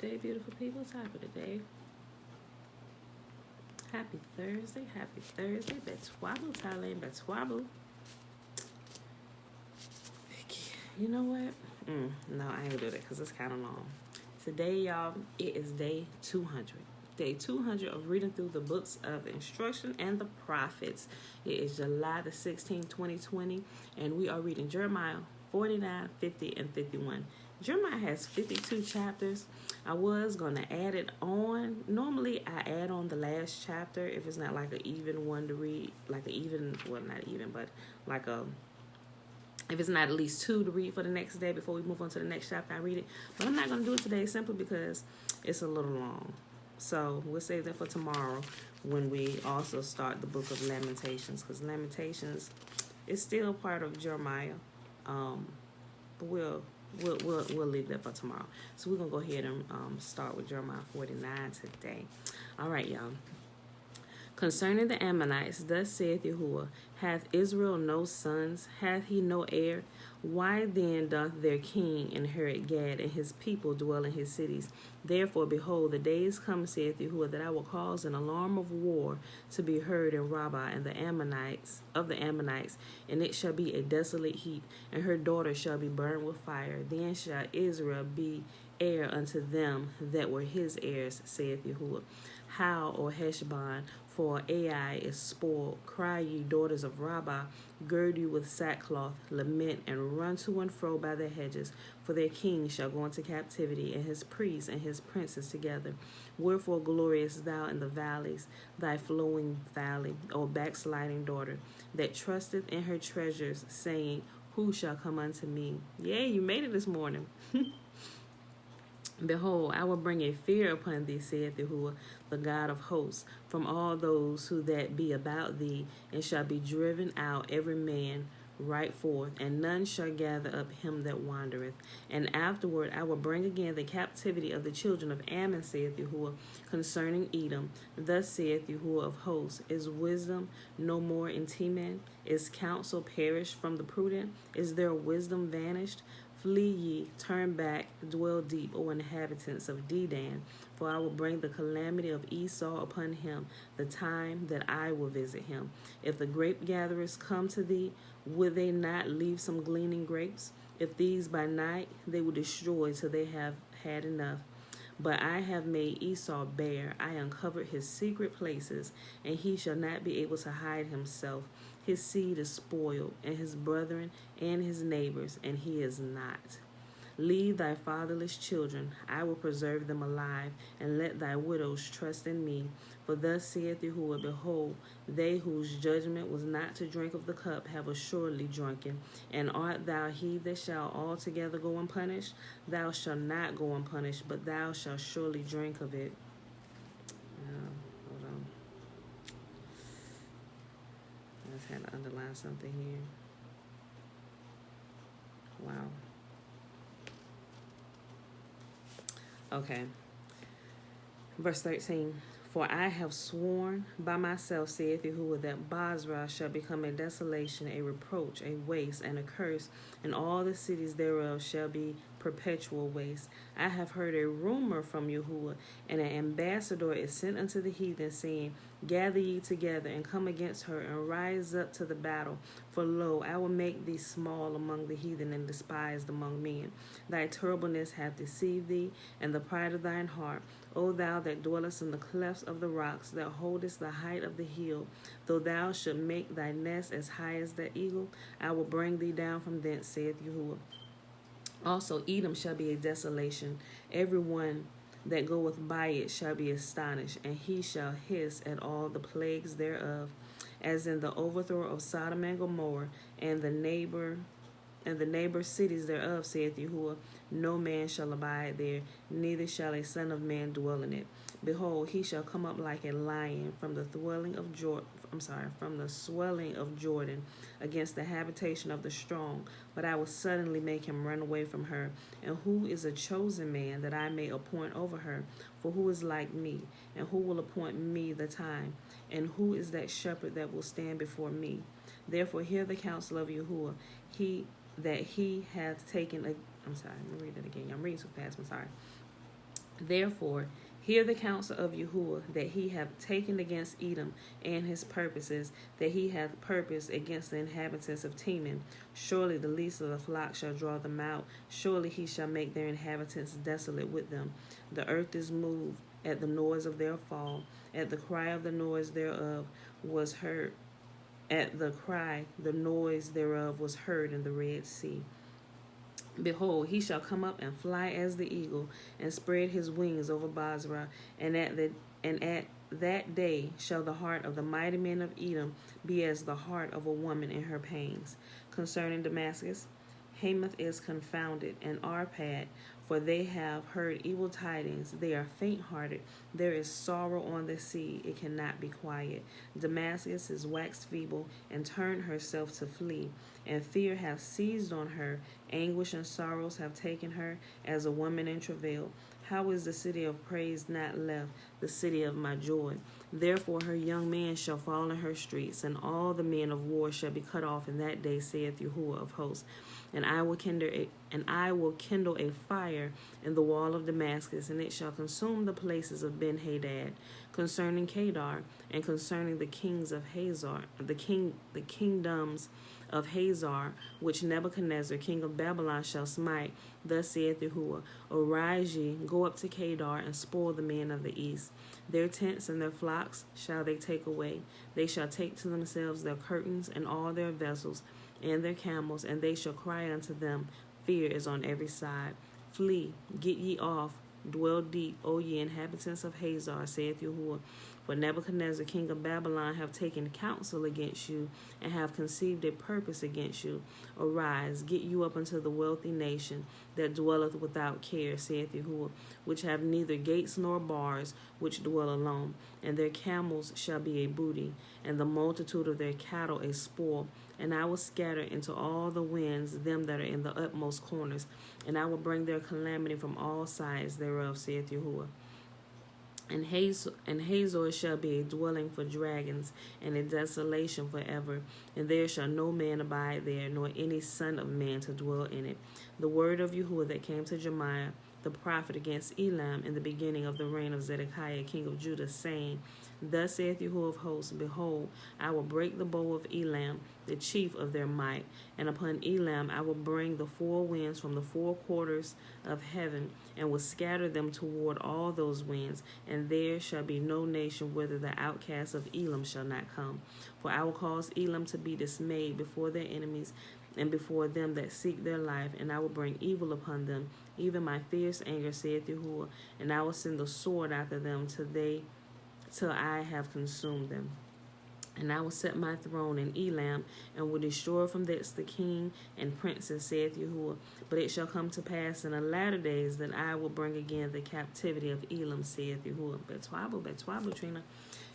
day, beautiful people. Top of the day. Happy Thursday. Happy Thursday. Betwabo, Thailand. Betwabo. You know what? No, I ain't gonna do that because it's kind of long. Today, y'all, it is day 200. Day 200 of reading through the books of instruction and the prophets. It is July the 16th, 2020, and we are reading Jeremiah 49, 50, and 51. Jeremiah has 52 chapters. I was going to add it on. Normally, I add on the last chapter if it's not like an even one to read. Like an even, well, not even, but like a, if it's not at least two to read for the next day before we move on to the next chapter, I read it. But I'm not going to do it today simply because it's a little long. So we'll save that for tomorrow when we also start the book of Lamentations, because Lamentations is still part of Jeremiah. But we'll leave that for tomorrow. So we're gonna go ahead and start with Jeremiah 49 today. All right, y'all. Concerning the Ammonites, thus saith Yahuwah, hath Israel no sons? Hath he no heir? Why then doth their king inherit Gad, and his people dwell in his cities? Therefore, behold, the days come, saith Yahuwah, that I will cause an alarm of war to be heard in Rabbah and the Ammonites, and it shall be a desolate heap, and her daughters shall be burned with fire. Then shall Israel be heir unto them that were his heirs, saith Yahuwah. How, O Heshbon, for Ai is spoiled. Cry, ye daughters of Rabbah, gird you with sackcloth, lament, and run to and fro by the hedges, for their king shall go into captivity, and his priests and his princes together. Wherefore glorious thou in the valleys, thy flowing valley, O backsliding daughter, that trusteth in her treasures, saying, who shall come unto me? Yea, you made it this morning. Behold, I will bring a fear upon thee, saith Yahuwah, the God of hosts, from all those who that be about thee, and shall be driven out every man right forth, and none shall gather up him that wandereth. And afterward I will bring again the captivity of the children of Ammon, saith Yahuwah, concerning Edom. Thus saith Yahuwah of hosts, is wisdom no more in Teman? Is counsel perished from the prudent? Is their wisdom vanished? Flee ye, turn back, dwell deep, O inhabitants of Dedan, for I will bring the calamity of Esau upon him, the time that I will visit him. If the grape gatherers come to thee, will they not leave some gleaning grapes? If these by night, they will destroy till they have had enough. But I have made Esau bare, I uncovered his secret places, and he shall not be able to hide himself. His seed is spoiled, and his brethren and his neighbors, and he is not. Leave thy fatherless children, I will preserve them alive, and let thy widows trust in me. For thus saith Yahuwah, behold, they whose judgment was not to drink of the cup have assuredly drunken. And art thou he that shall altogether go unpunished? Thou shalt not go unpunished, but thou shalt surely drink of it. Hold on. I just had to underline something here. Wow. Okay. Verse 13. For I have sworn by myself, saith Yahuwah, that Basra shall become a desolation, a reproach, a waste, and a curse, and all the cities thereof shall be perpetual waste. I have heard a rumor from Yahuwah, and an ambassador is sent unto the heathen, saying, gather ye together, and come against her, and rise up to the battle. For lo, I will make thee small among the heathen, and despised among men. Thy terribleness hath deceived thee, and the pride of thine heart. O thou that dwellest in the clefts of the rocks, that holdest the height of the hill, though thou should make thy nest as high as the eagle, I will bring thee down from thence, saith Yahuwah. Also Edom shall be a desolation, every one that goeth by it shall be astonished, and he shall hiss at all the plagues thereof, as in the overthrow of Sodom and Gomorrah, and the neighbor cities thereof, saith Yahuwah. No man shall abide there, neither shall a son of man dwell in it. Behold, he shall come up like a lion from the swelling of Jordan against the habitation of the strong. But I will suddenly make him run away from her. And who is a chosen man that I may appoint over her? For who is like me? And who will appoint me the time? And who is that shepherd that will stand before me? Therefore hear the counsel of Yahuwah. He hath taken a... I'm sorry, let me read that again. I'm reading so fast, I'm sorry. Therefore, hear the counsel of Yahuwah that he hath taken against Edom, and his purposes that he hath purposed against the inhabitants of Teman. Surely the least of the flock shall draw them out. Surely he shall make their inhabitants desolate with them. The earth is moved at the noise of their fall. At the cry of the noise thereof was heard. At the cry, the noise thereof was heard in the Red Sea. Behold, he shall come up and fly as the eagle, and spread his wings over Basra. And at that day shall the heart of the mighty men of Edom be as the heart of a woman in her pains. Concerning Damascus, Hamath is confounded, and Arpad, for they have heard evil tidings. They are faint-hearted. There is sorrow on the sea. It cannot be quiet. Damascus is waxed feeble, and turned herself to flee. And fear hath seized on her. Anguish and sorrows have taken her, as a woman in travail. How is the city of praise not left, the city of my joy? Therefore her young men shall fall in her streets, and all the men of war shall be cut off in that day, saith Yahuwah of hosts. And I will kindle a fire in the wall of Damascus, and it shall consume the places of Ben-Hadad. Concerning Kedar, and concerning the kings of Hazar, the kingdoms of Hazar, which Nebuchadnezzar, king of Babylon, shall smite, thus saith Yahuwah, Arise ye, go up to Kedar, and spoil the men of the east. Their tents and their flocks shall they take away. They shall take to themselves their curtains and all their vessels and their camels, and they shall cry unto them, Fear is on every side. Flee, get ye off, dwell deep, O ye inhabitants of Hazar, saith Yahuwah. For Nebuchadnezzar, king of Babylon, have taken counsel against you, and have conceived a purpose against you. Arise, get you up unto the wealthy nation that dwelleth without care, saith Yahuwah, which have neither gates nor bars, which dwell alone. And their camels shall be a booty, and the multitude of their cattle a spoil. And I will scatter into all the winds them that are in the utmost corners, and I will bring their calamity from all sides thereof, saith Yahuwah. And Hazor shall be a dwelling for dragons, and a desolation forever. And there shall no man abide there, nor any son of man to dwell in it. The word of Yahuwah that came to Jeremiah the prophet against Elam in the beginning of the reign of Zedekiah king of Judah, saying, Thus saith Yahuwah of hosts, Behold, I will break the bow of Elam, the chief of their might, and upon Elam I will bring the four winds from the four quarters of heaven, and will scatter them toward all those winds, and there shall be no nation whither the outcasts of Elam shall not come. For I will cause Elam to be dismayed before their enemies, and before them that seek their life, and I will bring evil upon them, even my fierce anger, saith Yahuwah, and I will send the sword after them till I have consumed them. And I will set my throne in Elam, and will destroy from thence the king and princes, saith Yahuwah. But it shall come to pass in the latter days that I will bring again the captivity of Elam, saith Yahuwah. Betwabu, Trina.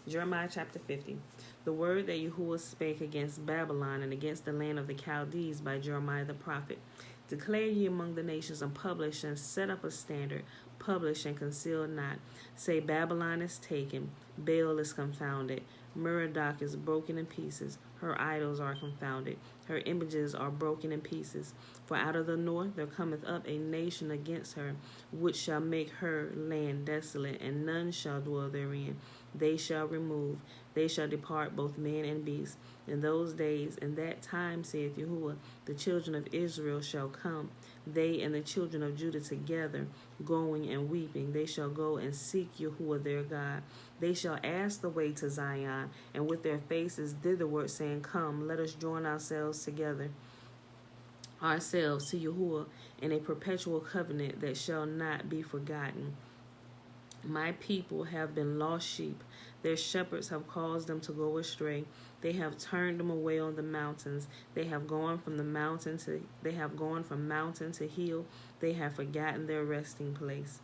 Jeremiah chapter 50. The word that Yahuwah spake against Babylon and against the land of the Chaldees by Jeremiah the prophet. Declare ye among the nations, and publish, and set up a standard. Publish and conceal not. Say, Babylon is taken, Baal is confounded, Merodach is broken in pieces, her idols are confounded, her images are broken in pieces. For out of the north there cometh up a nation against her, which shall make her land desolate, and none shall dwell therein. They shall remove, they shall depart, both man and beast. In those days, in that time, saith Yahuwah, the children of Israel shall come, they and the children of Judah together, going and weeping. They shall go and seek Yahuwah their God. They shall ask the way to Zion, and with their faces thitherward, saying, Come, let us join ourselves together, ourselves to Yahuwah, in a perpetual covenant that shall not be forgotten. My people have been lost sheep. Their shepherds have caused them to go astray. They have turned them away on the mountains. They have gone from mountain to hill. They have forgotten their resting place.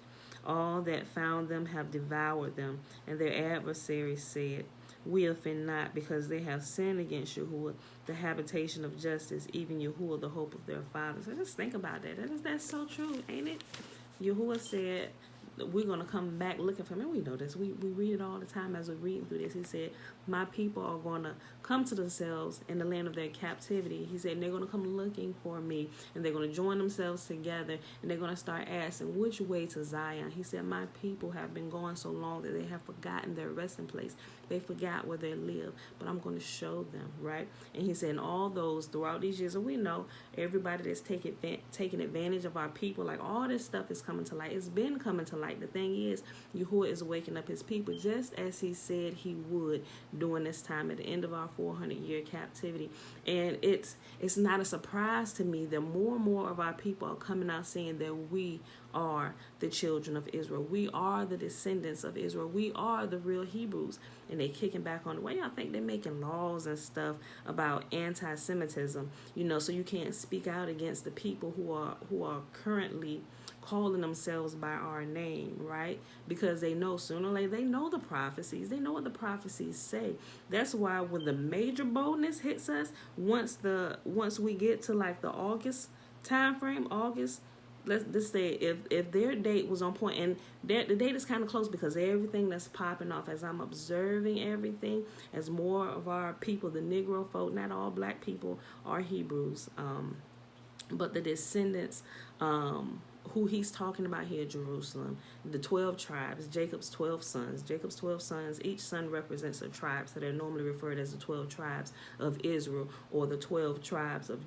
All that found them have devoured them, and their adversaries said, We offend not, because they have sinned against Yahuwah, the habitation of justice, even Yahuwah, the hope of their fathers. So just think about that. That's so true, ain't it? Yahuwah said, we're going to come back looking for him. And we know this. We read it all the time as we're reading through this. He said, my people are going to come to themselves in the land of their captivity. He said, they're going to come looking for me, and they're going to join themselves together, and they're going to start asking, which way to Zion? He said, my people have been going so long that they have forgotten their resting place. They forgot where they live, but I'm going to show them, right? And he said, and all those throughout these years, and we know everybody that's taking advantage of our people, like all this stuff is coming to light. It's been coming to light. The thing is, Yahuwah is waking up his people just as he said he would during this time at the end of our 400-year captivity. And it's not a surprise to me that more and more of our people are coming out saying that we are the children of Israel. We are the descendants of Israel. We are the real Hebrews. And they kicking back on the way. Y'all think they're making laws and stuff about anti-Semitism, so you can't speak out against the people who are currently calling themselves by our name, right? Because they know sooner or later, they know the prophecies. They know what the prophecies say. That's why when the major boldness hits us, once we get to like the August time frame, let's say if their date was on point, and the date is kind of close because everything that's popping off as I'm observing everything, as more of our people, the Negro folk, not all black people are Hebrews, but the descendants, who he's talking about here, Jerusalem, the 12 tribes, Jacob's 12 sons. Jacob's 12 sons, each son represents a tribe, so they're normally referred as the 12 tribes of Israel, or the 12 tribes of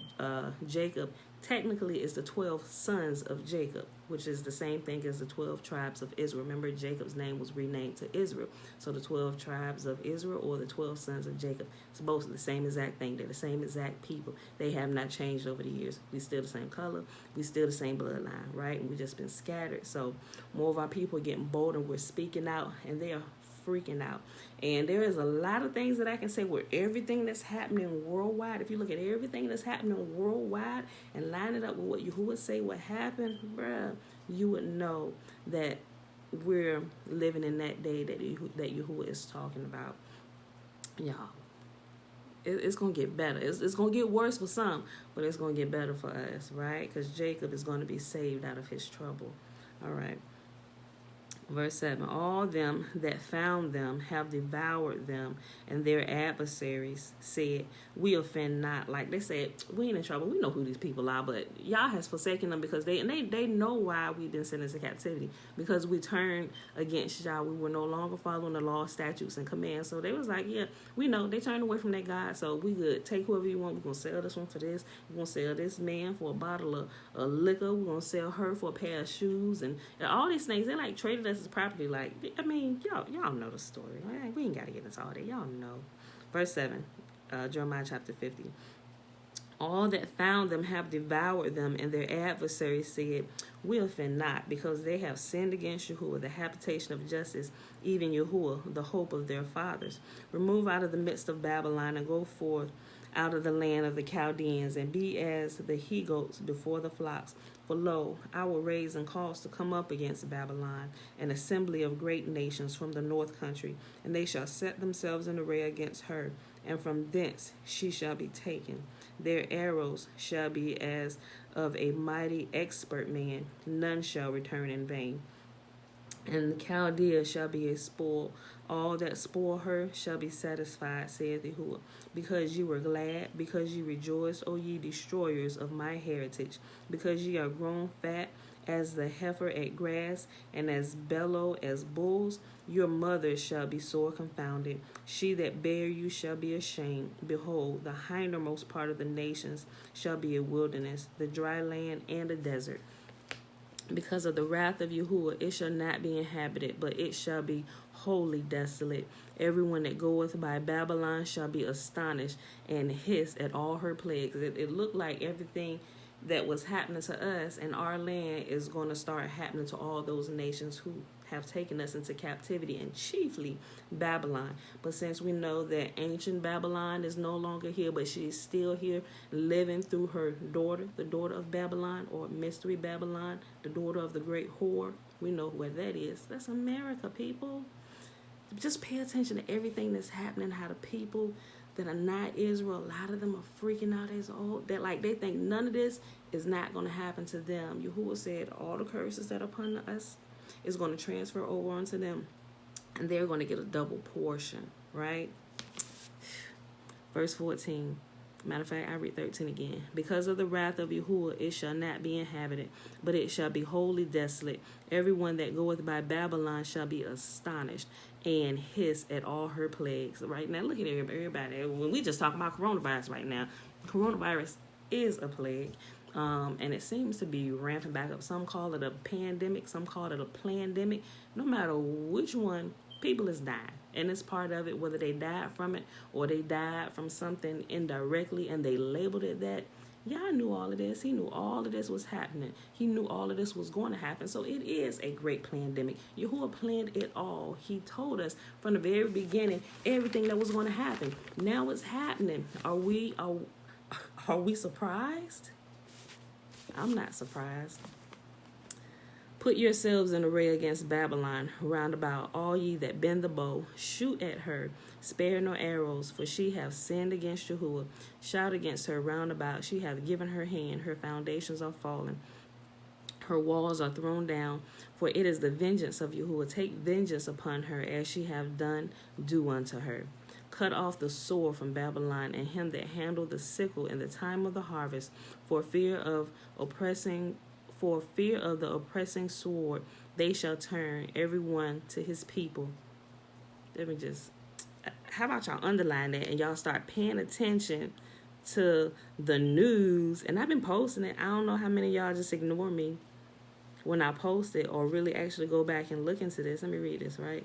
Jacob. Technically, it's the 12 sons of Jacob, which is the same thing as the 12 tribes of Israel. Remember, Jacob's name was renamed to Israel. So the 12 tribes of Israel, or the 12 sons of Jacob, it's both the same exact thing. They're the same exact people. They have not changed over the years. We still the same color. We still the same bloodline, right? And we just been scattered. So more of our people are getting bold, and we're speaking out, and they are freaking out. And there is a lot of things that I can say with everything that's happening worldwide. If you look at everything that's happening worldwide and line it up with what Yahuwah say what happened, bruh, you would know that we're living in that day that Yahuwah is talking about. Y'all, it's going to get better. It's going to get worse for some, but it's going to get better for us, right? Because Jacob is going to be saved out of his trouble. All right. Verse 7, all them that found them have devoured them, and their adversaries said, we offend not. Like they said, we ain't in trouble. We know who these people are, but Yah has forsaken them because they know why we've been sent into captivity, because we turned against Yah. We were no longer following the law, statutes, and commands. So they was like, yeah, we know. They turned away from their God, so we good. Take whoever you want. We're going to sell this one for this. We're going to sell this man for a bottle of liquor. We're going to sell her for a pair of shoes. And all these things, they like traded us as property. Like, I mean, y'all know the story. We ain't got to get into all that. Y'all know. Verse 7, Jeremiah chapter 50. All that found them have devoured them, and their adversaries said, we offend not, because they have sinned against Yahuwah, the habitation of justice, even Yahuwah, the hope of their fathers. Remove out of the midst of Babylon, and go forth out of the land of the Chaldeans, and be as the he-goats before the flocks. For lo, I will raise and cause to come up against Babylon an assembly of great nations from the north country, and they shall set themselves in array against her, and from thence she shall be taken. Their arrows shall be as of a mighty expert man, none shall return in vain. And the Chaldea shall be a spoil. All that spoil her shall be satisfied, saith Yahuwah. Because ye were glad, because ye rejoiced, O ye destroyers of my heritage, because ye are grown fat as the heifer at grass, and as bellow as bulls, your mother shall be sore confounded. She that bare you shall be ashamed. Behold, the hindermost part of the nations shall be a wilderness, the dry land and a desert. Because of the wrath of Yahuwah, it shall not be inhabited, but it shall be wholly desolate. Everyone that goeth by Babylon shall be astonished and hiss at all her plagues. It looked like everything that was happening to us in our land is going to start happening to all those nations who have taken us into captivity, and chiefly Babylon. But since we know that ancient Babylon is no longer here, but she is still here living through her daughter, the daughter of Babylon, or mystery Babylon, the daughter of the great whore, we know where that is. That's America, people. Just pay attention to everything that's happening, how the people that are not Israel, a lot of them are freaking out as old. That like they think none of this is not going to happen to them. Yahuwah said all the curses that are upon us, is going to transfer over onto them, and they're going to get a double portion, right? Verse 14. Matter of fact, I read 13 again. Because of the wrath of Yahuwah, it shall not be inhabited, but it shall be wholly desolate. Everyone that goeth by Babylon shall be astonished and hiss at all her plagues. Right now, look at everybody. When we just talking about coronavirus right now, coronavirus is a plague. And it seems to be ramping back up. Some call it a pandemic, some call it a plandemic. No matter which one, people is dying. And it's part of it, whether they died from it or they died from something indirectly and they labeled it that. Y'all knew all of this. He knew all of this was happening. He knew all of this was going to happen. So it is a great pandemic. Yahuwah planned it all. He told us from the very beginning everything that was going to happen. Now it's happening. Are we surprised? I'm not surprised. Put yourselves in array against Babylon, round about all ye that bend the bow. Shoot at her, spare no arrows, for she hath sinned against Yahuwah. Shout against her round about, she hath given her hand, her foundations are fallen. Her walls are thrown down, for it is the vengeance of Yahuwah. Take vengeance upon her, as she have done, do unto her. Cut off the sword from Babylon, and him that handled the sickle in the time of the harvest, for fear of the oppressing sword, they shall turn every one to his people. How about y'all underline that and y'all start paying attention to the news? And I've been posting it. I don't know how many of y'all just ignore me when I post it or really actually go back and look into this. Let me read this, right?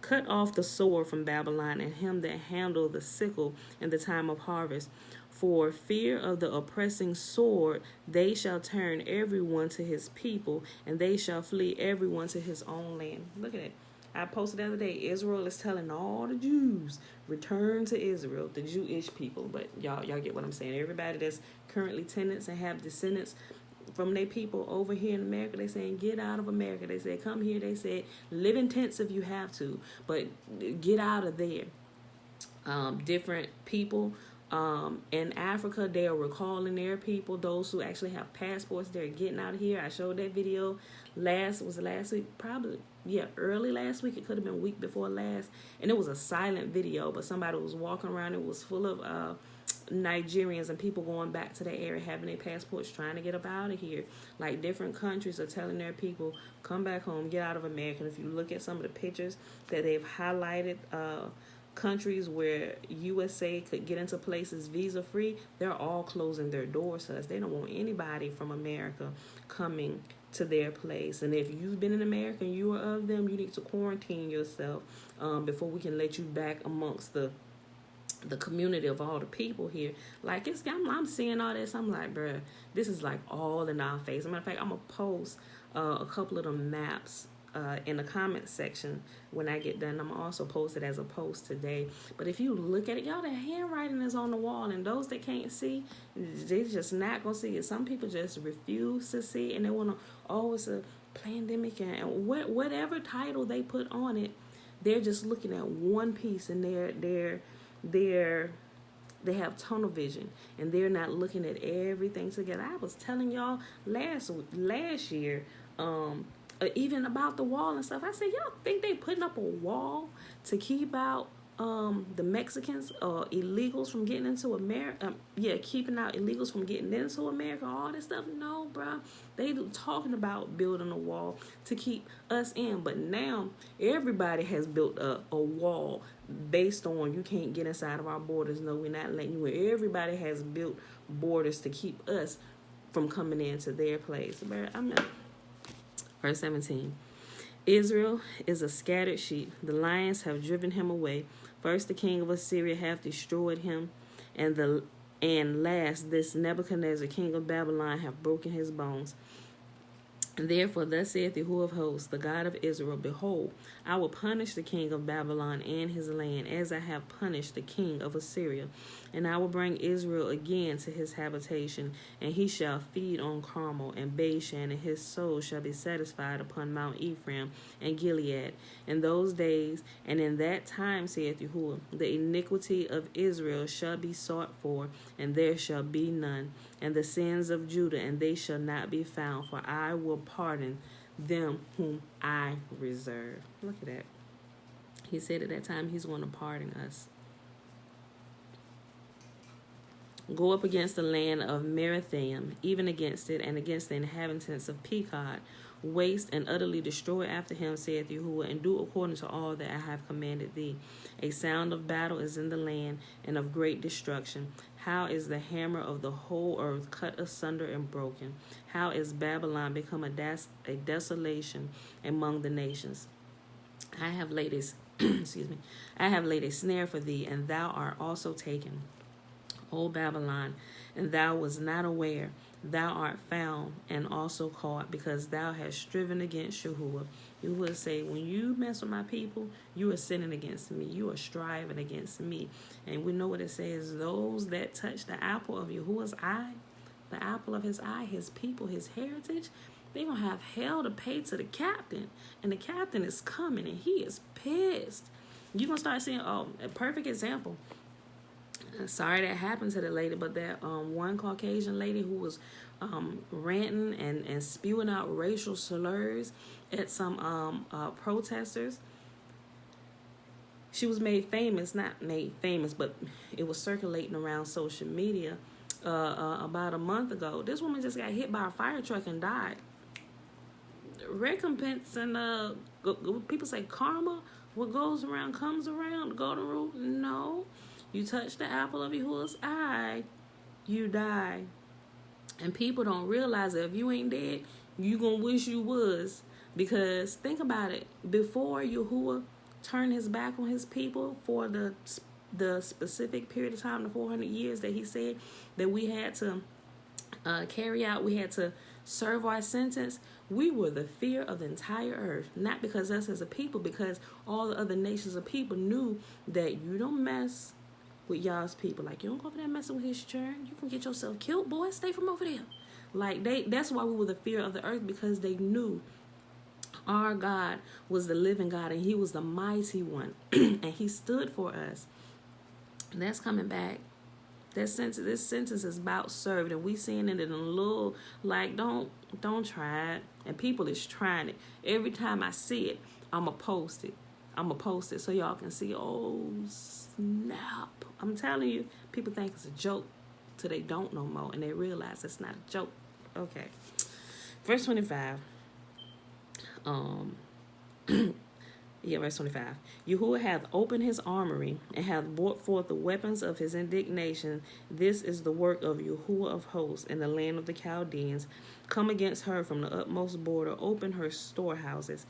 Cut off the sword from Babylon, and him that handled the sickle in the time of harvest. For fear of the oppressing sword, they shall turn everyone to his people, and they shall flee everyone to his own land. Look at it. I posted the other day, Israel is telling all the Jews, return to Israel, the Jewish people. But y'all get what I'm saying. Everybody that's currently tenants and have descendants from their people over here in America, they saying, get out of America. They said, come here. They said, live in tents if you have to, but get out of there. Different people in Africa, they are recalling their people. Those who actually have passports, they're getting out of here. I showed that video last week? Probably, early last week. It could have been week before last. And it was a silent video, but somebody was walking around. It was full of Nigerians and people going back to their area, having their passports, trying to get up out of here. Like, different countries are telling their people, come back home, get out of America. And if you look at some of the pictures that they've highlighted, countries where USA could get into places visa free, they're all closing their doors to us. They don't want anybody from America coming to their place. And if you've been in America and you are of them, you need to quarantine yourself before we can let you back amongst the community of all the people here. Like, I'm seeing all this. I'm like, bruh, this is like all in our face. As a matter of fact, I'm gonna post a couple of the maps in the comment section when I get done. I'm also post it as a post today. But if you look at it, y'all, the handwriting is on the wall, and those that can't see, they just not gonna see it. Some people just refuse to see it, and they want to, it's a pandemic and whatever title they put on it. They're just looking at one piece, and they have tunnel vision, and they're not looking at everything together. I was telling y'all last year, even about the wall and stuff. I said, y'all think they putting up a wall to keep out the Mexicans or illegals from getting into America? Keeping out illegals from getting into America, all this stuff. No, bro. They talking about building a wall to keep us in. But now everybody has built a wall based on you can't get inside of our borders. No, we're not letting you in. Everybody has built borders to keep us from coming into their place. Verse 17. Israel is a scattered sheep. The lions have driven him away. First, the king of Assyria hath destroyed him, and last, this Nebuchadnezzar, king of Babylon, hath broken his bones. Therefore, thus saith Yahuwah of hosts, the God of Israel, behold, I will punish the king of Babylon and his land, as I have punished the king of Assyria. And I will bring Israel again to his habitation, and he shall feed on Carmel and Bashan, and his soul shall be satisfied upon Mount Ephraim and Gilead. In those days and in that time, saith Yahuwah, the iniquity of Israel shall be sought for, and there shall be none, and the sins of Judah, and they shall not be found, for I will pardon them whom I reserve. Look at that. He said at that time he's going to pardon us. Go up against the land of Merathaim, even against it, and against the inhabitants of Pekod. Waste and utterly destroy after him, saith Yahuwah, and do according to all that I have commanded thee. A sound of battle is in the land, and of great destruction. How is the hammer of the whole earth cut asunder and broken? How is Babylon become a desolation among the nations? I have laid a I have laid a snare for thee, and thou art also taken, O Babylon, and thou wast not aware. Thou art found and also caught, because thou hast striven against Yahuwah. You will say, when you mess with my people, you are sinning against me. You are striving against me. And we know what it says, those that touch the apple of Yahuwah's eye, the apple of his eye, his people, his heritage, they're going to have hell to pay to the captain. And the captain is coming, and he is pissed. You're going to start seeing, a perfect example. Sorry that happened to the lady, but that one Caucasian lady who was ranting and spewing out racial slurs at some protesters, she was made famous, not made famous, but it was circulating around social media about a month ago. This woman just got hit by a fire truck and died. Recompense and people say karma, what goes around comes around, the golden rule. No. You touch the apple of Yahuwah's eye, you die. And people don't realize that if you ain't dead, you gonna wish you was. Because think about it. Before Yahuwah turned his back on his people for the specific period of time, the 400 years that he said that we had to carry out, we had to serve our sentence, we were the fear of the entire earth. Not because us as a people, because all the other nations of people knew that you don't mess with y'all's people. Like, you don't go over there messing with his children. You can get yourself killed, boy. Stay from over there. Like, that's why we were the fear of the earth, because they knew our God was the living God, and he was the mighty one. And he stood for us. And that's coming back. This sentence is about served, and we seeing it in a little, like, don't try it. And people is trying it. Every time I see it, I'ma post it so y'all can see. Oh, snap. I'm telling you, people think it's a joke till they don't no more, and they realize it's not a joke. Okay. Verse 25. Verse 25. Yahuwah hath opened his armory, and hath brought forth the weapons of his indignation. This is the work of Yahuwah of hosts in the land of the Chaldeans. Come against her from the utmost border, open her storehouses.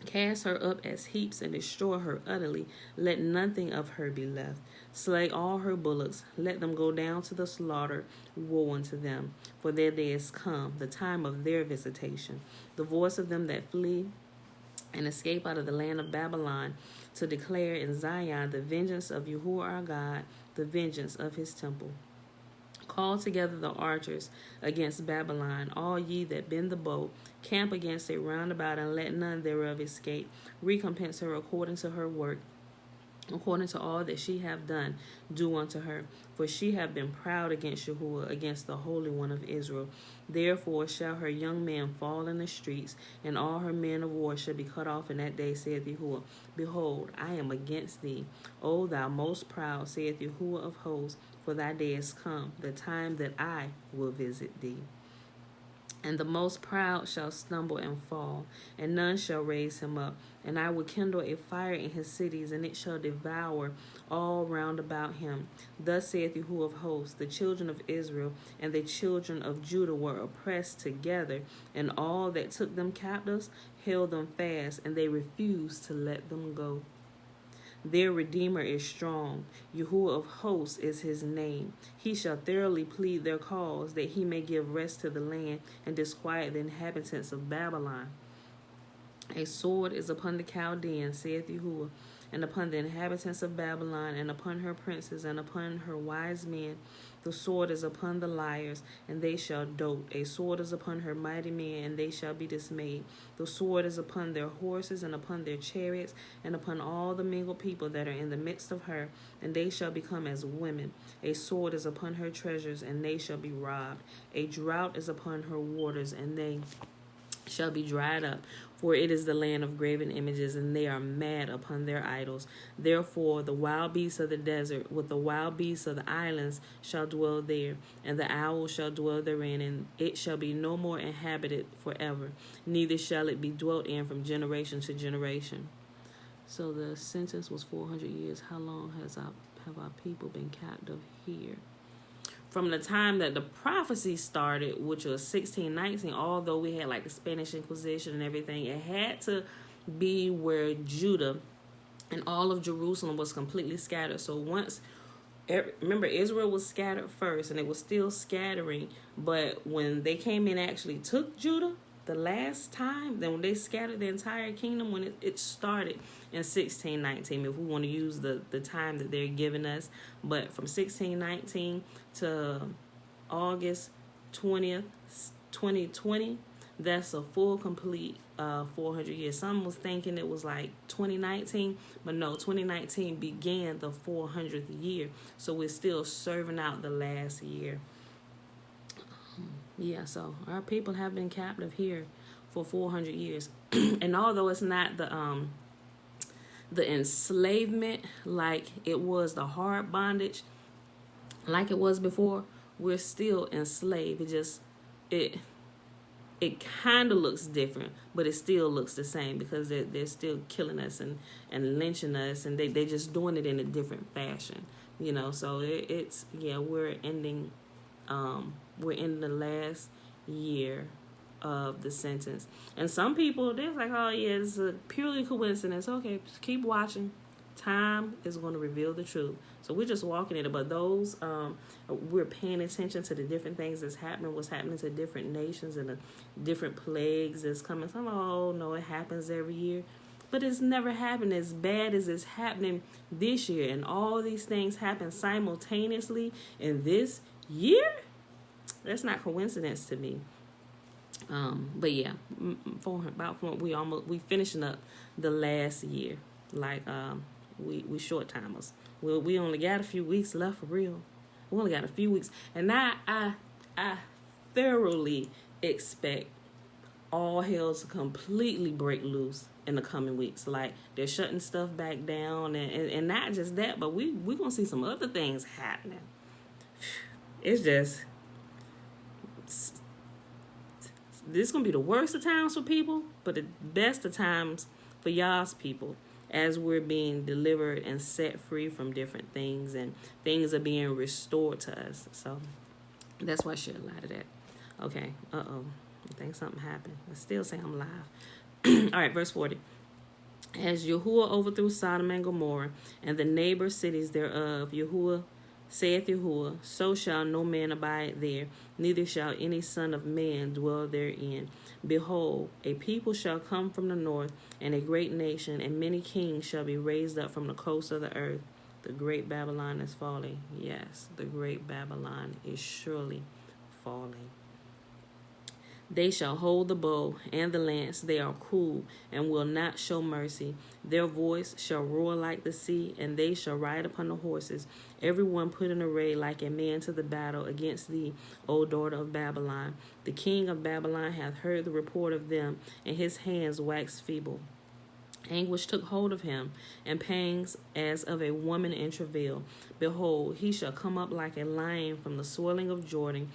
Cast her up as heaps and destroy her utterly. Let nothing of her be left. Slay all her bullocks. Let them go down to the slaughter. Woe unto them, for their day is come, the time of their visitation. The voice of them that flee and escape out of the land of Babylon, to declare in Zion the vengeance of Yahuwah our God, the vengeance of his temple. Call together the archers against Babylon, all ye that bend the bow. Camp against it round about, and let none thereof escape. Recompense her according to her work, according to all that she have done, do unto her. For she have been proud against Yahuwah, against the Holy One of Israel. Therefore shall her young men fall in the streets, and all her men of war shall be cut off in that day, saith Yahuwah. Behold, I am against thee, O thou most proud, saith Yahuwah of hosts. For thy day is come, the time that I will visit thee. And the most proud shall stumble and fall, and none shall raise him up. And I will kindle a fire in his cities, and it shall devour all round about him. Thus saith Yahuwah of hosts, the children of Israel and the children of Judah were oppressed together, and all that took them captives held them fast, and they refused to let them go. Their Redeemer is strong. Yahuwah of hosts is his name. He shall thoroughly plead their cause, that he may give rest to the land and disquiet the inhabitants of Babylon. A sword is upon the Chaldeans, saith Yahuwah, and upon the inhabitants of Babylon, and upon her princes, and upon her wise men. The sword is upon the liars, and they shall dote. A sword is upon her mighty men, and they shall be dismayed. The sword is upon their horses, and upon their chariots, and upon all the mingled people that are in the midst of her, and they shall become as women. A sword is upon her treasures, and they shall be robbed. A drought is upon her waters, and they shall be dried up, for it is the land of graven images, and they are mad upon their idols. Therefore the wild beasts of the desert with the wild beasts of the islands shall dwell there, and the owl shall dwell therein, and it shall be no more inhabited forever, neither shall it be dwelt in from generation to generation. So the sentence was 400 years. How long have our people been captive here? From the time that the prophecy started, which was 1619, although we had like the Spanish Inquisition and everything, it had to be where Judah and all of Jerusalem was completely scattered. So remember, Israel was scattered first, and it was still scattering. But when they came in, actually took Judah the last time, then when they scattered the entire kingdom, when it started in 1619, if we want to use the time that they're giving us. But from 1619 to August 20th, 2020, that's a full complete 400 years. Some was thinking it was like 2019, but no, 2019 began the 400th year. So we're still serving out the last year. Yeah, so our people have been captive here for 400 years. And although it's not the enslavement like it was, the hard bondage like it was before, we're still enslaved. It kind of looks different, but it still looks the same, because they're still killing us and lynching us, and they're just doing it in a different fashion, so we're ending the last year of the sentence. And some people, they're like, oh yeah, it's a purely coincidence. Okay, just keep watching. Time is going to reveal the truth. So we're just walking in it. But those, we're paying attention to the different things that's happening, what's happening to different nations, and the different plagues that's coming. Some, oh no, it happens every year. But it's never happened as bad as it's happening this year. And all these things happen simultaneously in this year? That's not coincidence to me. But yeah, we finishing up the last year. Like we short timers. We only got a few weeks left for real. We only got a few weeks, and now I thoroughly expect all hell to completely break loose in the coming weeks. Like they're shutting stuff back down, and not just that, but we're gonna see some other things happening. It's just, this is going to be the worst of times for people, but the best of times for y'all's people, as we're being delivered and set free from different things, and things are being restored to us. So that's why I shared a lot of that. Okay, I think something happened. I still say I'm live. All right, verse 40. As Yahuwah overthrew Sodom and Gomorrah and the neighbor cities thereof, saith Yahuwah, so shall no man abide there, neither shall any son of man dwell therein. Behold, a people shall come from the north, and a great nation, and many kings shall be raised up from the coast of the earth. The great Babylon is falling. Yes, the great Babylon is surely falling. They shall hold the bow and the lance. They are cruel and will not show mercy. Their voice shall roar like the sea, and they shall ride upon the horses. Everyone put in array like a man to the battle against thee, O daughter of Babylon. The king of Babylon hath heard the report of them, and his hands waxed feeble. Anguish took hold of him, and pangs as of a woman in travail. Behold, he shall come up like a lion from the swelling of Jordan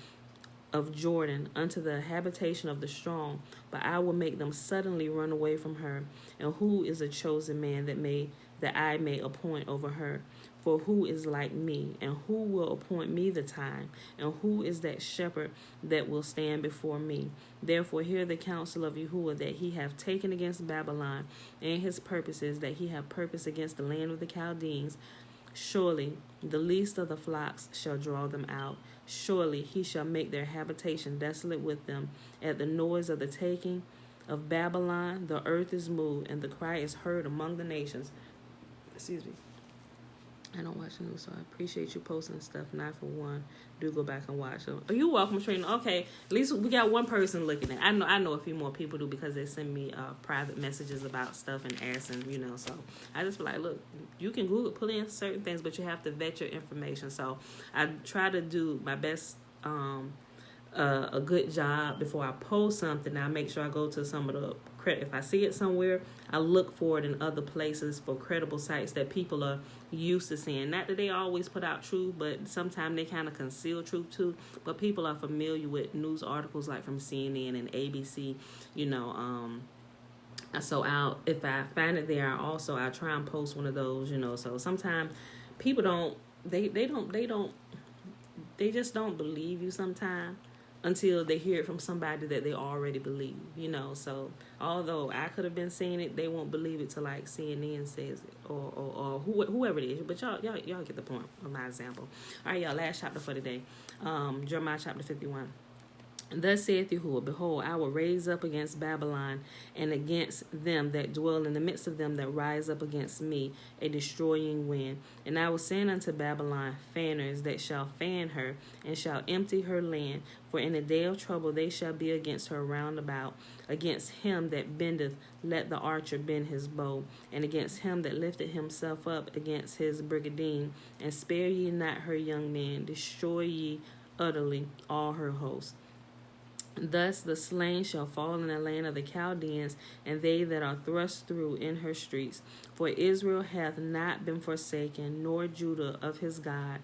unto the habitation of the strong, but I will make them suddenly run away from her. And who is a chosen man that I may appoint over her? For who is like me, and who will appoint me the time? And who is that shepherd that will stand before me? Therefore hear the counsel of Yahuwah that he hath taken against Babylon, and his purposes that he hath purposed against the land of the Chaldeans. Surely the least of the flocks shall draw them out. Surely he shall make their habitation desolate with them. At the noise of the taking of Babylon, the earth is moved, and the cry is heard among the nations. Excuse me. I don't watch the news, so I appreciate you posting stuff. Not for one, do go back and watch them. Oh, you're welcome, Trina. Okay, at least we got one person looking at. I know a few more people do, because they send me private messages about stuff and asking, So I just feel like, look, you can Google, put in certain things, but you have to vet your information. So I try to do my best a good job before I post something. I make sure I go to some of the credit. If I see it somewhere, I look for it in other places for credible sites that people are used to seeing. Not that they always put out truth, but sometimes they kind of conceal truth too. But people are familiar with news articles like from CNN and ABC, you know. So if I find it there, I try and post one of those, you know. So sometimes people don't, they just don't believe you sometimes until they hear it from somebody that they already believe, you know. So although I could have been saying it, they won't believe it till like CNN says it or whoever it is. But y'all get the point of my example. All right, y'all, last chapter for today. Jeremiah chapter 51. Thus saith Yahuwah, behold, I will raise up against Babylon and against them that dwell in the midst of them that rise up against me a destroying wind. And I will send unto Babylon fanners that shall fan her and shall empty her land. For in the day of trouble they shall be against her round about. Against him that bendeth, let the archer bend his bow. And against him that lifteth himself up against his brigandine. And spare ye not her young men, destroy ye utterly all her hosts. Thus the slain shall fall in the land of the Chaldeans, and they that are thrust through in her streets. For Israel hath not been forsaken, nor Judah of his God,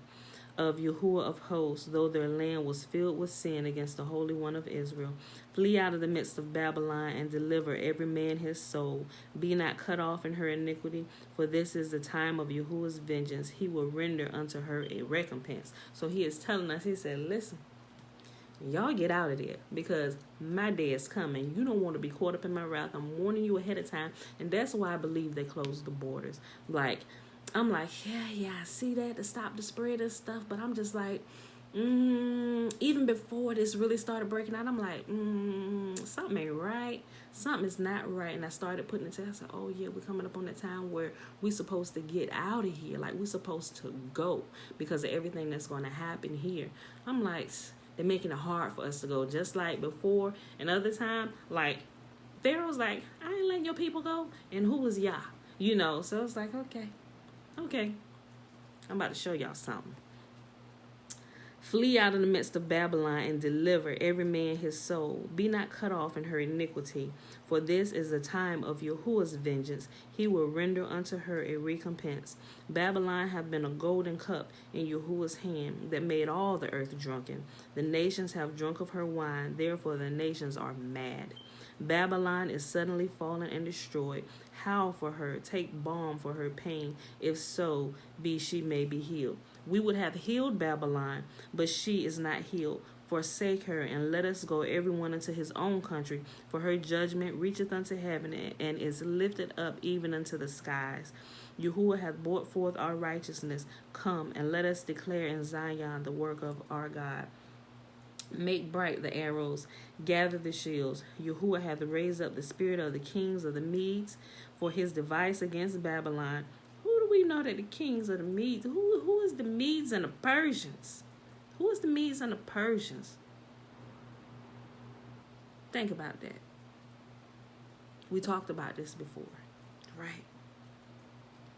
of Yahuwah of hosts, though their land was filled with sin against the Holy One of Israel. Flee out of the midst of Babylon, and deliver every man his soul. Be not cut off in her iniquity, for this is the time of Yahuwah's vengeance. He will render unto her a recompense. So he is telling us, he said, listen, y'all get out of there, because my day is coming. You don't want to be caught up in my wrath. I'm warning you ahead of time. And that's why I believe they closed the borders. I'm like, yeah, I see that to stop the spread of stuff. But I'm just like, even before this really started breaking out, I'm like, something ain't right. Something is not right. And I started putting it together. I said, oh, yeah, we're coming up on that time where we're supposed to get out of here. Like, we're supposed to go because of everything that's going to happen here. I'm like, they're making it hard for us to go, just like before. And other time, like, Pharaoh's like, I ain't letting your people go. And who was Yah? You know, so it's like, okay. I'm about to show y'all something. Flee out of the midst of Babylon and deliver every man his soul. Be not cut off in her iniquity, for this is the time of Yahuwah's vengeance. He will render unto her a recompense. Babylon hath been a golden cup in Yahuwah's hand that made all the earth drunken. The nations have drunk of her wine, therefore the nations are mad. Babylon is suddenly fallen and destroyed. Howl for her, take balm for her pain, if so be she may be healed. We would have healed Babylon, but she is not healed. Forsake her, and let us go every one into his own country, for her judgment reacheth unto heaven, and is lifted up even unto the skies. Yahuwah hath brought forth our righteousness. Come, and let us declare in Zion the work of our God. Make bright the arrows, gather the shields. Yahuwah hath raised up the spirit of the kings of the Medes for his device against Babylon. Who do we know that the kings of the Medes? Who is the Medes and the Persians? Who is the Medes and the Persians? Think about that. We talked about this before, right?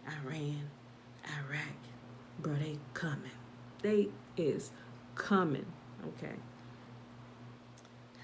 Iran, Iraq, bro, they coming. They is coming, okay?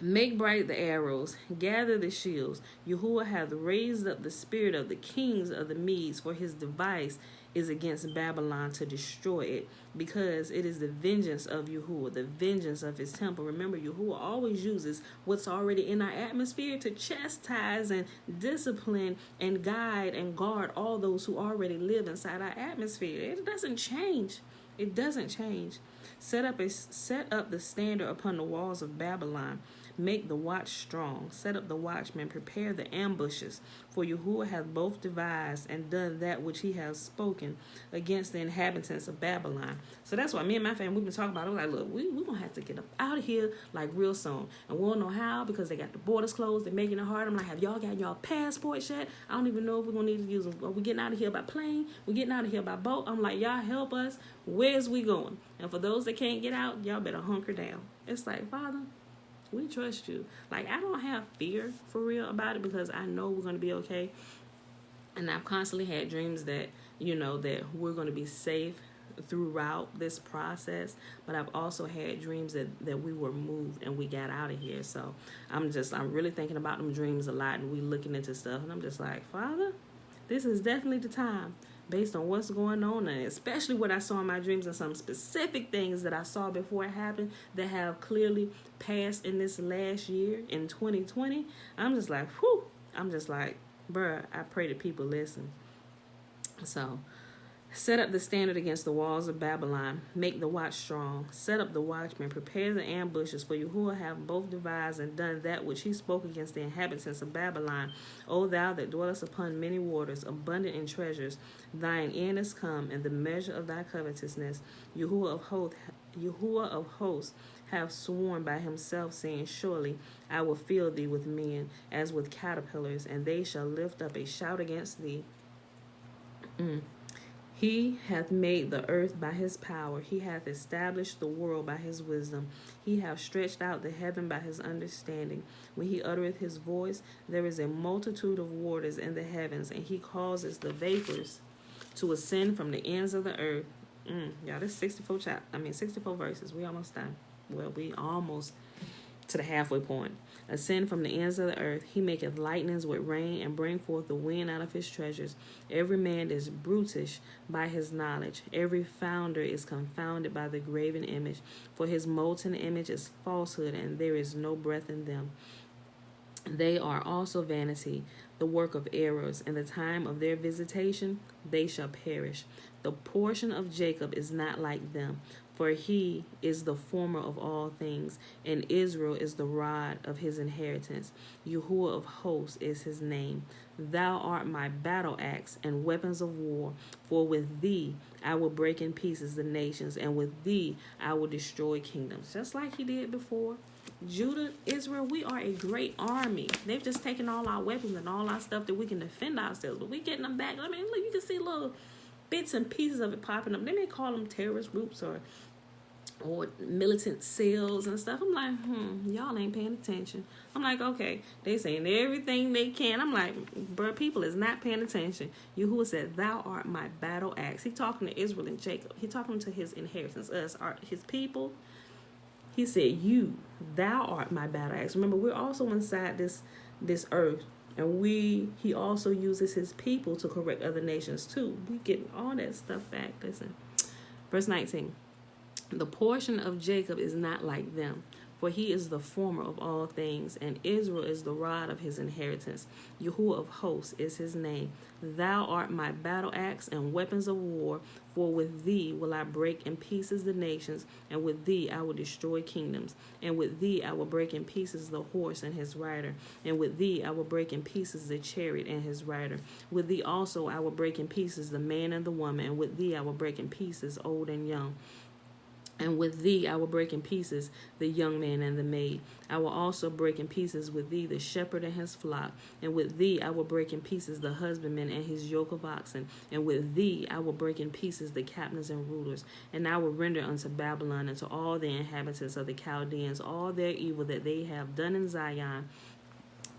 Make bright the arrows, gather the shields. Yahuwah hath raised up the spirit of the kings of the Medes, for his device is against Babylon to destroy it, because it is the vengeance of Yahuwah, the vengeance of his temple. Remember, Yahuwah always uses what's already in our atmosphere to chastise and discipline and guide and guard all those who already live inside our atmosphere. It doesn't change. It doesn't change. Set up the standard upon the walls of Babylon. Make the watch strong. Set up the watchmen. Prepare the ambushes. For Yahuwah hath both devised and done that which he has spoken against the inhabitants of Babylon. So that's why me and my family, we've been talking about it. We're like, look, we're going to have to get up out of here like real soon. And we don't know how, because they got the borders closed. They're making it hard. I'm like, have y'all got y'all passports yet? I don't even know if we're going to need to use them. Are we getting out of here by plane? We're getting out of here by boat. I'm like, y'all help us. Where's we going? And for those that can't get out, y'all better hunker down. It's like, Father, we trust you. Like, I don't have fear for real about it, because I know we're going to be okay. And I've constantly had dreams that, you know, that we're going to be safe throughout this process, but I've also had dreams that we were moved and we got out of here. So I'm really thinking about them dreams a lot, and we looking into stuff, and I'm just like, Father, this is definitely the time based on what's going on, and especially what I saw in my dreams and some specific things that I saw before it happened that have clearly passed in this last year in 2020. I'm just like, whew. I'm just like, bruh, I pray that people listen. So, set up the standard against the walls of Babylon. Make the watch strong. Set up the watchmen. Prepare the ambushes, for Yahuwah have both devised and done that which he spoke against the inhabitants of Babylon. O thou that dwellest upon many waters, abundant in treasures, thine end is come, and the measure of thy covetousness. Yahuwah of hosts have sworn by himself, saying, surely I will fill thee with men, as with caterpillars, and they shall lift up a shout against thee. He hath made the earth by his power. He hath established the world by his wisdom. He hath stretched out the heaven by his understanding. When he uttereth his voice, there is a multitude of waters in the heavens, and he causes the vapors to ascend from the ends of the earth. Y'all, this 64 verses. We almost done. Well, we almost to the halfway point. Ascend from the ends of the earth. He maketh lightnings with rain, and bring forth the wind out of his treasures. Every man is brutish by his knowledge. Every founder is confounded by the graven image. For his molten image is falsehood, and there is no breath in them. They are also vanity, the work of errors. In the time of their visitation, they shall perish. The portion of Jacob is not like them, for he is the former of all things, and Israel is the rod of his inheritance. Yahuwah of hosts is his name. Thou art my battle axe and weapons of war, for with thee I will break in pieces the nations, and with thee I will destroy kingdoms. Just like he did before. Judah, Israel, we are a great army. They've just taken all our weapons and all our stuff that we can defend ourselves, but we getting them back. I mean, look, you can see little bits and pieces of it popping up. They may call them terrorist groups or militant cells and stuff. I'm like, y'all ain't paying attention. I'm like, okay, they saying everything they can. I'm like, bruh, people is not paying attention. Yahuwah said, thou art my battle axe. He talking to Israel and Jacob. He talking to his inheritance, us, his people. He said, thou art my battle axe. Remember, we're also inside this earth. And he also uses his people to correct other nations too. We getting all that stuff back. Listen. Verse 19. The portion of Jacob is not like them, for he is the former of all things, and Israel is the rod of his inheritance. Yahuwah of hosts is his name. Thou art my battle axe and weapons of war, for with thee will I break in pieces the nations, and with thee I will destroy kingdoms. And with thee I will break in pieces the horse and his rider, and with thee I will break in pieces the chariot and his rider. With thee also I will break in pieces the man and the woman, and with thee I will break in pieces old and young. And with thee I will break in pieces the young man and the maid. I will also break in pieces with thee the shepherd and his flock. And with thee I will break in pieces the husbandman and his yoke of oxen. And with thee I will break in pieces the captains and rulers. And I will render unto Babylon and to all the inhabitants of the Chaldeans all their evil that they have done in Zion.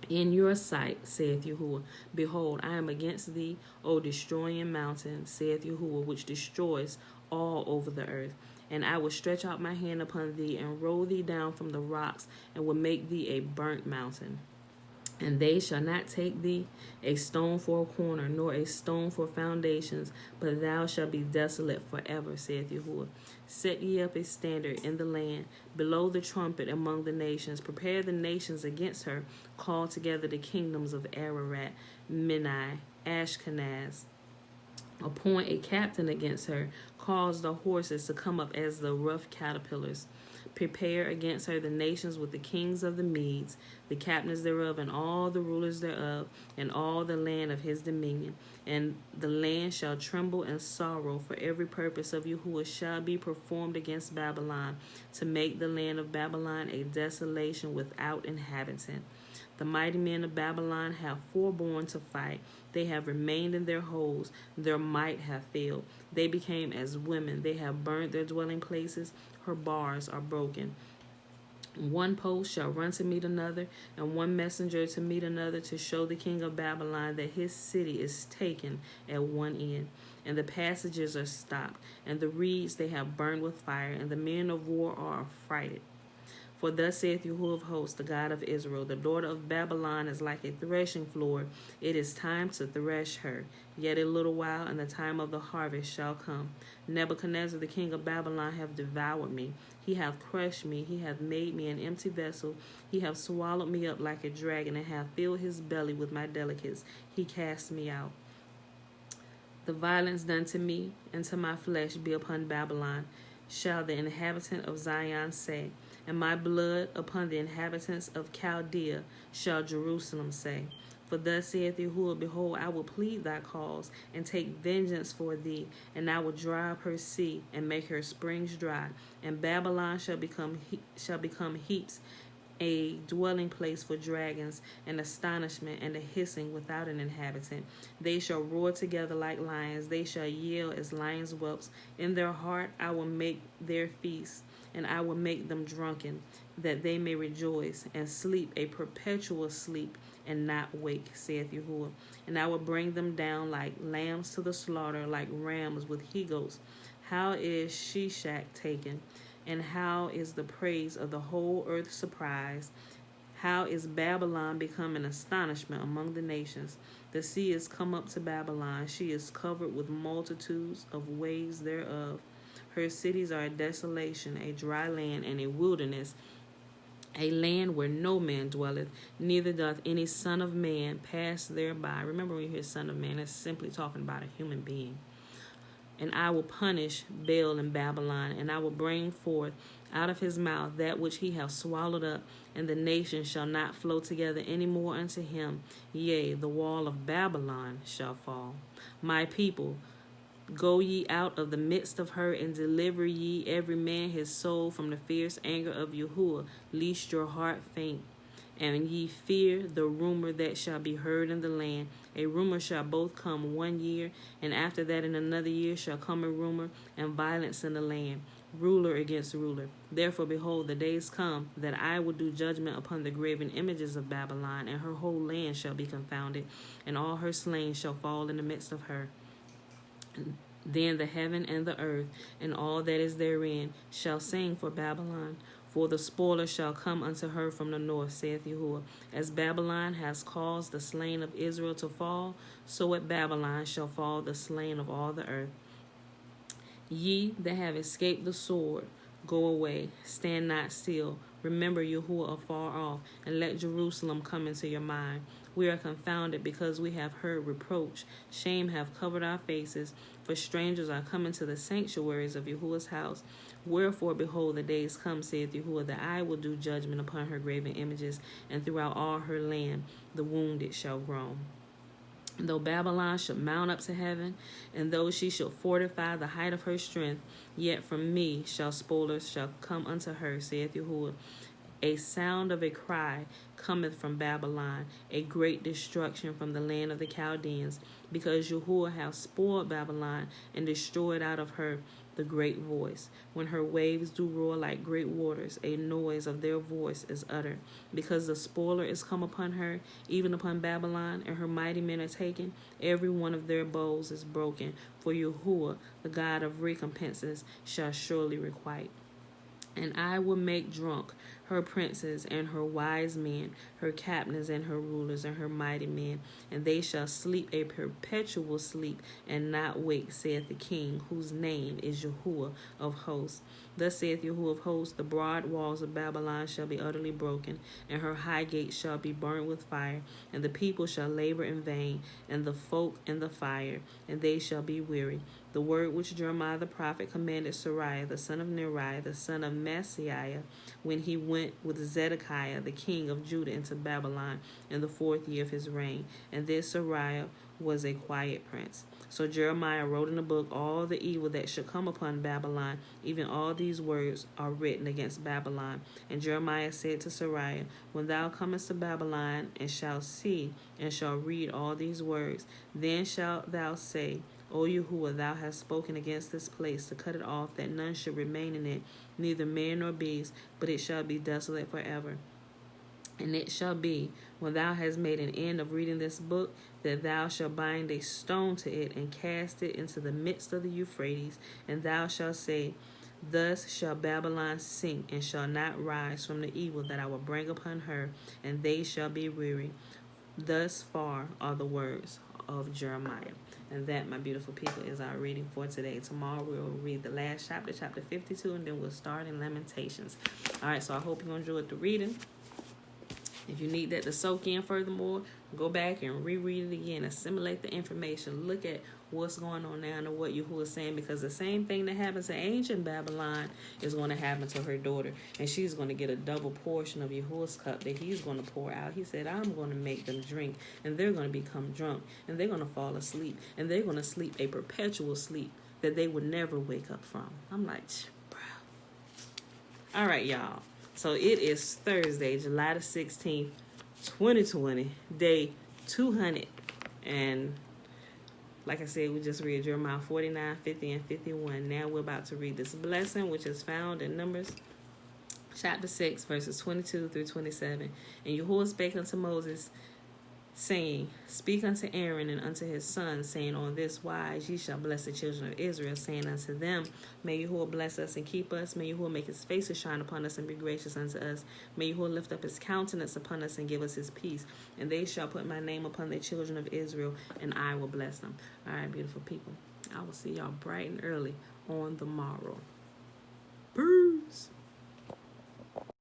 In your sight, saith Yahuwah, behold, I am against thee, O destroying mountain, saith Yahuwah, which destroys all over the earth. And I will stretch out my hand upon thee, and roll thee down from the rocks, and will make thee a burnt mountain. And they shall not take thee a stone for a corner, nor a stone for foundations, but thou shalt be desolate forever, saith Yahuwah. Set ye up a standard in the land, blow the trumpet among the nations, prepare the nations against her, call together the kingdoms of Ararat, Minai, Ashkenaz. Appoint a captain against her, cause the horses to come up as the rough caterpillars. Prepare against her the nations with the kings of the Medes, the captains thereof, and all the rulers thereof, and all the land of his dominion. And the land shall tremble and sorrow, for every purpose of Yahuwah shall be performed against Babylon, to make the land of Babylon a desolation without inhabitant. The mighty men of Babylon have forborne to fight. They have remained in their holes. Their might have failed. They became as women. They have burnt their dwelling places. Her bars are broken. One post shall run to meet another, and one messenger to meet another, to show the king of Babylon that his city is taken at one end, and the passages are stopped, and the reeds they have burned with fire, and the men of war are affrighted. For thus saith Yahuwah of hosts, the God of Israel, the daughter of Babylon is like a threshing floor. It is time to thresh her. Yet a little while, and the time of the harvest shall come. Nebuchadnezzar, the king of Babylon, hath devoured me. He hath crushed me. He hath made me an empty vessel. He hath swallowed me up like a dragon, and hath filled his belly with my delicates. He cast me out. The violence done to me and to my flesh be upon Babylon, shall the inhabitant of Zion say. And my blood upon the inhabitants of Chaldea shall Jerusalem say. For thus saith Yahuwah, behold, I will plead thy cause, and take vengeance for thee, and I will dry up her sea, and make her springs dry. And Babylon shall become heaps, a dwelling place for dragons, an astonishment and a hissing without an inhabitant. They shall roar together like lions, they shall yell as lions' whelps. In their heart I will make their feast, and I will make them drunken, that they may rejoice and sleep a perpetual sleep, and not wake, saith Yahuwah. And I will bring them down like lambs to the slaughter, like rams with he-goats. How is Shishak taken? And how is the praise of the whole earth surprised? How is Babylon become an astonishment among the nations? The sea is come up to Babylon. She is covered with multitudes of waves thereof. Her cities are a desolation, a dry land, and a wilderness, a land where no man dwelleth, neither doth any son of man pass thereby. Remember, when you hear son of man, it's simply talking about a human being. And I will punish Baal in Babylon, and I will bring forth out of his mouth that which he hath swallowed up, and the nations shall not flow together any more unto him. Yea, the wall of Babylon shall fall. My people, go ye out of the midst of her, and deliver ye every man his soul from the fierce anger of Yahuwah, lest your heart faint. And ye fear the rumor that shall be heard in the land. A rumor shall both come 1 year, and after that in another year shall come a rumor, and violence in the land, ruler against ruler. Therefore, behold, the days come that I will do judgment upon the graven images of Babylon, and her whole land shall be confounded, and all her slain shall fall in the midst of her. Then the heaven and the earth, and all that is therein, shall sing for Babylon. For the spoiler shall come unto her from the north, saith Yahuwah. As Babylon has caused the slain of Israel to fall, so at Babylon shall fall the slain of all the earth. Ye that have escaped the sword, go away, stand not still. Remember Yahuwah afar off, and let Jerusalem come into your mind. We are confounded because we have heard reproach. Shame hath covered our faces, for strangers are coming to the sanctuaries of Yahuwah's house. Wherefore, behold, the days come, saith Yahuwah, that I will do judgment upon her graven images, and throughout all her land the wounded shall groan. Though Babylon should mount up to heaven, and though she should fortify the height of her strength, yet from me spoilers shall come unto her, saith Yahuwah. A sound of a cry cometh from Babylon, a great destruction from the land of the Chaldeans, because Yahuwah hath spoiled Babylon, and destroyed out of her the great voice. When her waves do roar like great waters, a noise of their voice is uttered. Because the spoiler is come upon her, even upon Babylon, and her mighty men are taken, every one of their bows is broken. For Yahuwah, the God of recompenses, shall surely requite. And I will make drunk her princes and her wise men, her captains and her rulers and her mighty men, and they shall sleep a perpetual sleep and not wake, saith the King, whose name is Yahuwah of hosts. Thus saith Yahuwah of hosts, the broad walls of Babylon shall be utterly broken, and her high gates shall be burnt with fire, and the people shall labor in vain, and the folk in the fire, and they shall be weary. The word which Jeremiah the prophet commanded Sariah, the son of Neriah, the son of Maaseiah, when he went with Zedekiah, the king of Judah, into Babylon in the 4th year of his reign. And this Sariah was a quiet prince. So Jeremiah wrote in the book all the evil that should come upon Babylon. Even all these words are written against Babylon. And Jeremiah said to Sariah, when thou comest to Babylon, and shalt see, and shalt read all these words, then shalt thou say, O Yahuwah, thou hast spoken against this place, to cut it off, that none should remain in it, neither man nor beast, but it shall be desolate forever. And it shall be, when thou hast made an end of reading this book, that thou shalt bind a stone to it, and cast it into the midst of the Euphrates, and thou shalt say, thus shall Babylon sink, and shall not rise from the evil that I will bring upon her, and they shall be weary. Thus far are the words of Jeremiah. And that, my beautiful people, is our reading for today. Tomorrow we'll read the last chapter, chapter 52, and then we'll start in Lamentations. All right, so I hope you enjoyed the reading. If you need that to soak in furthermore, go back and reread it again, assimilate the information, look at what's going on now and what Yahuwah is saying, because the same thing that happened to ancient Babylon is going to happen to her daughter, and she's going to get a double portion of Yahuwah's cup that he's going to pour out. He said, I'm going to make them drink, and they're going to become drunk, and they're going to fall asleep, and they're going to sleep a perpetual sleep that they would never wake up from. I'm like, bro. All right, y'all. So it is Thursday, July the 16th, 2020, day 200. And like I said, we just read Jeremiah 49, 50, and 51. Now we're about to read this blessing, which is found in Numbers chapter 6, verses 22 through 27. And Yahuwah spake unto Moses, saying, speak unto Aaron and unto his sons, saying, on this wise ye shall bless the children of Israel, saying unto them, may Yahuwah bless us and keep us. May Yahuwah make his face to shine upon us and be gracious unto us. May Yahuwah lift up his countenance upon us and give us his peace. And they shall put my name upon the children of Israel, and I will bless them. All right, beautiful people. I will see y'all bright and early on the morrow. Peace.